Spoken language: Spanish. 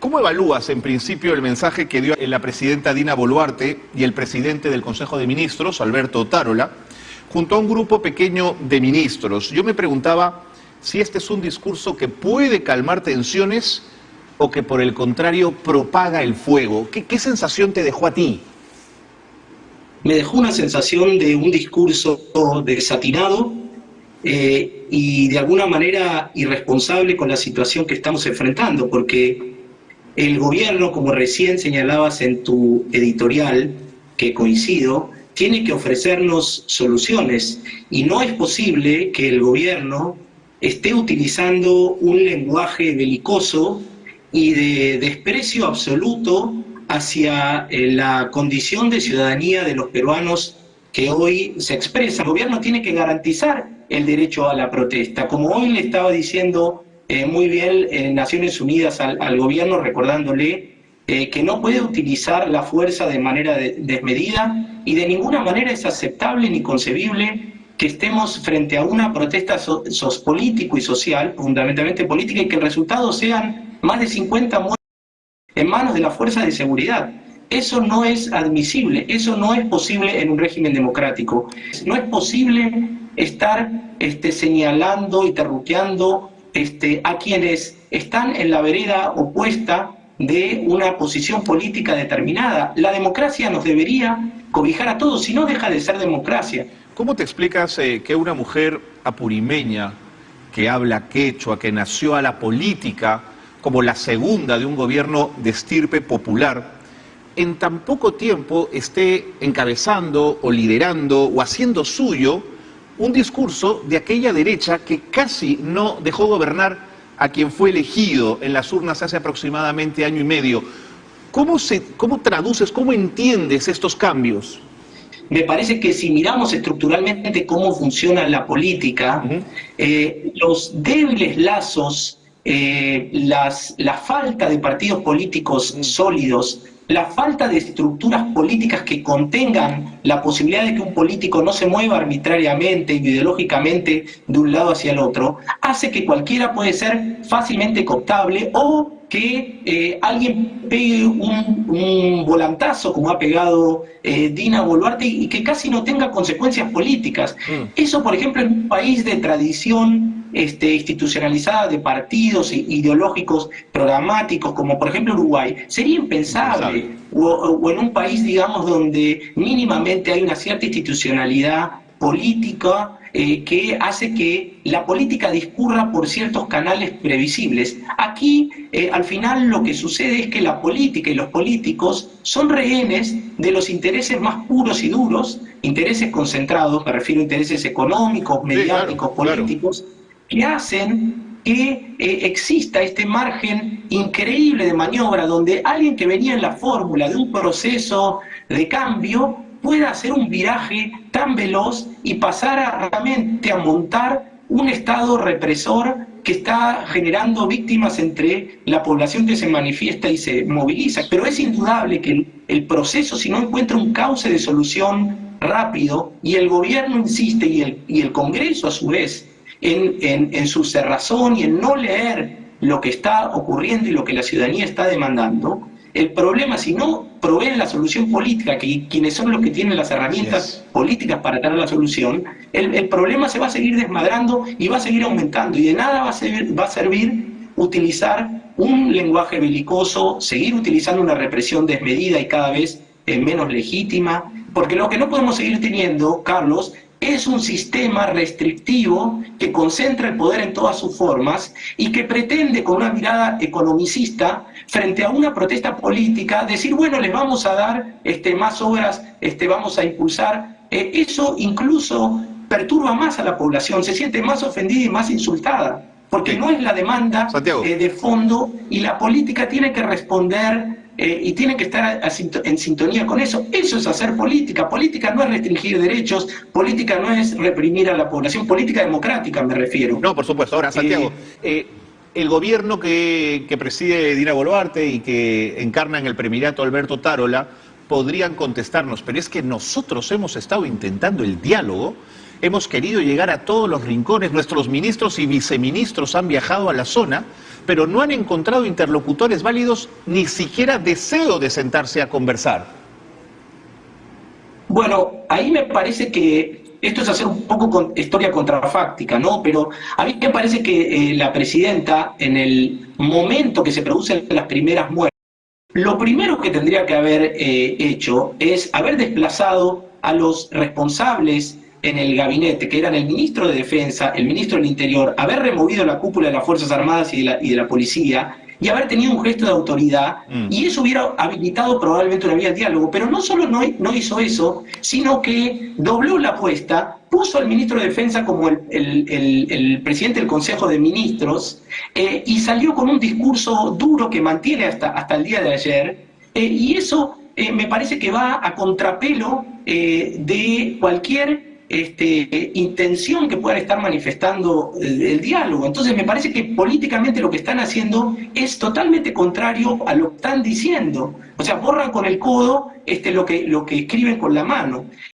¿Cómo evalúas en principio el mensaje que dio la presidenta Dina Boluarte y el presidente del Consejo de Ministros, Alberto Otárola, junto a un grupo pequeño de ministros? Yo me preguntaba si este es un discurso que puede calmar tensiones o que por el contrario propaga el fuego. ¿Qué sensación te dejó a ti? Me dejó una sensación de un discurso desatinado y de alguna manera irresponsable con la situación que estamos enfrentando, porque el gobierno, como recién señalabas en tu editorial, que coincido, tiene que ofrecernos soluciones y no es posible que el gobierno esté utilizando un lenguaje belicoso y de desprecio absoluto hacia la condición de ciudadanía de los peruanos que hoy se expresa. El gobierno tiene que garantizar el derecho a la protesta, como hoy le estaba diciendo muy bien Naciones Unidas al gobierno, recordándole que no puede utilizar la fuerza de manera desmedida y de ninguna manera es aceptable ni concebible que estemos frente a una protesta político y social, fundamentalmente política, y que el resultado sean más de 50 muertes en manos de la fuerza de seguridad. Eso no es admisible, eso no es posible en un régimen democrático. No es posible estar señalando y terruqueando a quienes están en la vereda opuesta de una posición política determinada. La democracia nos debería cobijar a todos, si no deja de ser democracia. ¿Cómo te explicas que una mujer apurimeña que habla quechua, que nació a la política como la segunda de un gobierno de estirpe popular, en tan poco tiempo esté encabezando o liderando o haciendo suyo un discurso de aquella derecha que casi no dejó gobernar a quien fue elegido en las urnas hace aproximadamente año y medio? ¿Cómo traduces, cómo entiendes estos cambios? Me parece que si miramos estructuralmente cómo funciona la política, los débiles lazos, la falta de partidos políticos sólidos, la falta de estructuras políticas que contengan la posibilidad de que un político no se mueva arbitrariamente, ideológicamente, de un lado hacia el otro, hace que cualquiera puede ser fácilmente cooptable o que alguien pegue un volantazo, como ha pegado Dina Boluarte, y que casi no tenga consecuencias políticas. Eso, por ejemplo, en un país de tradición institucionalizada de partidos ideológicos programáticos, como por ejemplo Uruguay, sería impensable. O en un país, digamos, donde mínimamente hay una cierta institucionalidad política que hace que la política discurra por ciertos canales previsibles. Aquí, al final, lo que sucede es que la política y los políticos son rehenes de los intereses más puros y duros, intereses concentrados, me refiero a intereses económicos, mediáticos, políticos, que hacen que exista este margen increíble de maniobra donde alguien que venía en la fórmula de un proceso de cambio pueda hacer un viraje tan veloz y pasar realmente a montar un Estado represor que está generando víctimas entre la población que se manifiesta y se moviliza. Pero es indudable que el proceso, si no encuentra un cauce de solución rápido, y el gobierno insiste, y el Congreso a su vez, en su cerrazón y en no leer lo que está ocurriendo y lo que la ciudadanía está demandando, el problema, si no proveen la solución política, que quienes son los que tienen las herramientas políticas para dar la solución, el problema se va a seguir desmadrando y va a seguir aumentando, y de nada va a servir utilizar un lenguaje belicoso, seguir utilizando una represión desmedida y cada vez menos legítima, porque lo que no podemos seguir teniendo, Carlos, es un sistema restrictivo que concentra el poder en todas sus formas y que pretende, con una mirada economicista, frente a una protesta política, decir, bueno, les vamos a dar más obras, vamos a impulsar. Eso incluso perturba más a la población, se siente más ofendida y más insultada, porque no es la demanda de fondo, y la política tiene que responder y tiene que estar en sintonía con eso. Eso es hacer política. Política no es restringir derechos, política no es reprimir a la población, política democrática me refiero. No, por supuesto. Ahora, Santiago, el gobierno que preside Dina Boluarte y que encarna en el premierato Alberto Otárola podrían contestarnos, pero es que nosotros hemos estado intentando el diálogo hemos querido llegar a todos los rincones, nuestros ministros y viceministros han viajado a la zona, pero no han encontrado interlocutores válidos, ni siquiera deseo de sentarse a conversar. Bueno, ahí me parece que esto es hacer un poco historia contrafáctica, ¿no? Pero a mí me parece que la presidenta, en el momento que se producen las primeras muertes, lo primero que tendría que haber hecho es haber desplazado a los responsables en el gabinete, que eran el ministro de Defensa, el ministro del Interior, haber removido la cúpula de las Fuerzas Armadas y de la policía, y haber tenido un gesto de autoridad, y eso hubiera habilitado probablemente una vía de diálogo. Pero no solo no hizo eso, sino que dobló la apuesta, puso al ministro de Defensa como el presidente del Consejo de Ministros, y salió con un discurso duro que mantiene hasta el día de ayer, y eso me parece que va a contrapelo de cualquier intención que puedan estar manifestando el diálogo. Entonces me parece que políticamente lo que están haciendo es totalmente contrario a lo que están diciendo. O sea, borran con el codo lo que escriben con la mano.